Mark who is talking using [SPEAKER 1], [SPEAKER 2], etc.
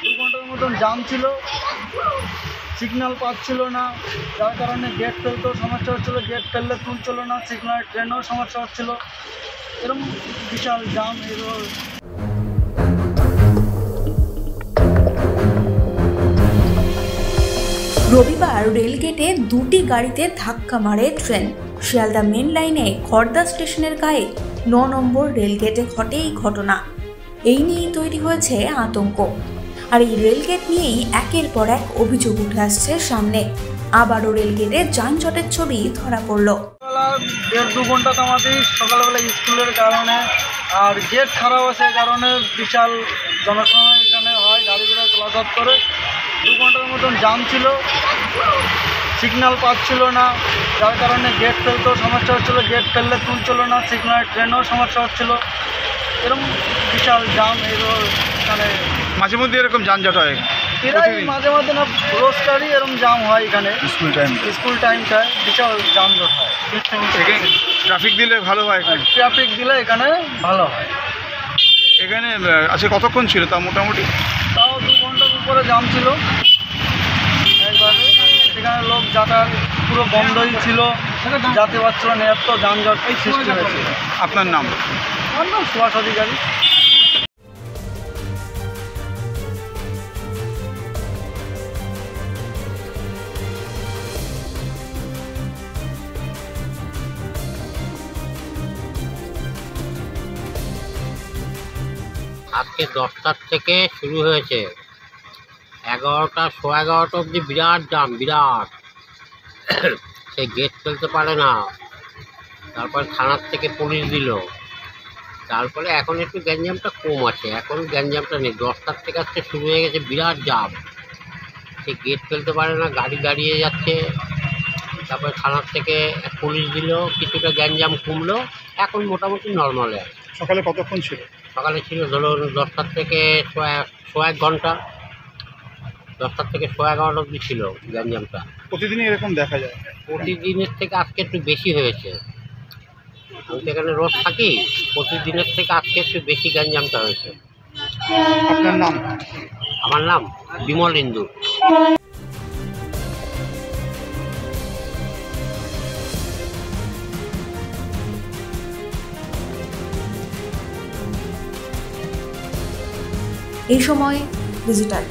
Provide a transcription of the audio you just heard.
[SPEAKER 1] 2 ঘন্টার মতন জাম ছিল, সিগন্যাল পাচ্ছিল না, যার কারণে গেট ফেলতেও সমস্যা হচ্ছিলো, গেট ফেললে তুলছিল না, সিগন্যাল ট্রেনেও সমস্যা হচ্ছিল, এরকম বিশাল জাম।
[SPEAKER 2] রবিবার রেলগেটে দুটি গাড়িতে ধাক্কা মারে ট্রেন। শিয়ালদা মেন লাইনে খড়দা স্টেশনের গায়ে 9 নম্বর রেলগেটে ঘটে এই ঘটনা। এই নিয়েই তৈরি হয়েছে আতঙ্ক। আর এই রেলগেট নিয়েই একের পর এক অভিযোগ উঠে আসছে সামনে। আবারও রেলগেটে যানজটের ছবি ধরা পড়ল।
[SPEAKER 1] 1.5-2 ঘন্টা আমাদের সকালবেলা স্কুলের কারণে আর গেট খারাপ আছে কারণে বিশাল জনসময় এখানে হয়, গাড়ি ঘোড়া চলাচল করে। 2 ঘন্টার মতন জাম ছিল, সিগন্যাল পাচ্ছিল না, যার কারণে গেট ফেলতেও সমস্যা হচ্ছিলো, গেট ফেললে তুলছিল না, সিগন্যাল ট্রেনেও সমস্যা হচ্ছিল, এরকম বিশাল জাম। এখানে
[SPEAKER 3] মাঝে মধ্যে এরকম যানজট হয়,
[SPEAKER 1] প্রায় মাঝে মাঝে না রোজটারই এরকম জাম হয় এখানে। স্কুল টাইমটায় বিশাল যানজট হয়।
[SPEAKER 3] ট্রাফিক দিলে ভালো হয়,
[SPEAKER 1] ট্রাফিক দিলে এখানে ভালো হয়।
[SPEAKER 3] এখানে আজকে কতক্ষণ ছিল তা মোটামুটি?
[SPEAKER 1] তাও 2 ঘন্টার উপরে জাম ছিল। একবারে এখানে লোক যাতায়াত পুরো বন্ধই ছিল, যেতে পারছিল না, এত যানজট সৃষ্টি হয়েছে।
[SPEAKER 3] আপনার নাম?
[SPEAKER 1] আমার নাম সুভাষ অধিকারী।
[SPEAKER 4] আজকে 10টার থেকে শুরু হয়েছে, 11টা 11:15 অবধি বিরাট জাম, বিরাট। সে গেট ফেলতে পারে না, তারপর থানার থেকে পুলিশ দিল, তারপরে এখন একটু গ্যাঞ্জামটা কম আছে, এখন গ্যাঞ্জামটা নেই। 10টার থেকে আজকে শুরু হয়ে গেছে বিরাট জাম। সে গেট ফেলতে পারে না, গাড়ি দাঁড়িয়ে যাচ্ছে, তারপরে থানার থেকে পুলিশ দিল, কিছুটা গ্যাঞ্জাম কমলো, এখন মোটামুটি নর্মালে আছে।
[SPEAKER 3] সকালে কতক্ষণ ছিল?
[SPEAKER 4] সকালে ছিল ধরুন 10টার থেকে 1 ঘন্টা, 10টার থেকে 11:15 অবধি ছিল গ্যাঞ্জামটা।
[SPEAKER 3] প্রতিদিনই এরকম দেখা যায়?
[SPEAKER 4] প্রতিদিনের থেকে আজকে একটু বেশি হয়েছে। আমি তো এখানে রোজ থাকি, প্রতিদিনের থেকে আজকে একটু বেশি গ্যাঞ্জামটা হয়েছে।
[SPEAKER 3] আপনার নাম?
[SPEAKER 4] আমার নাম বিমল ইন্দু।
[SPEAKER 2] এই সময় ডিজিটাল।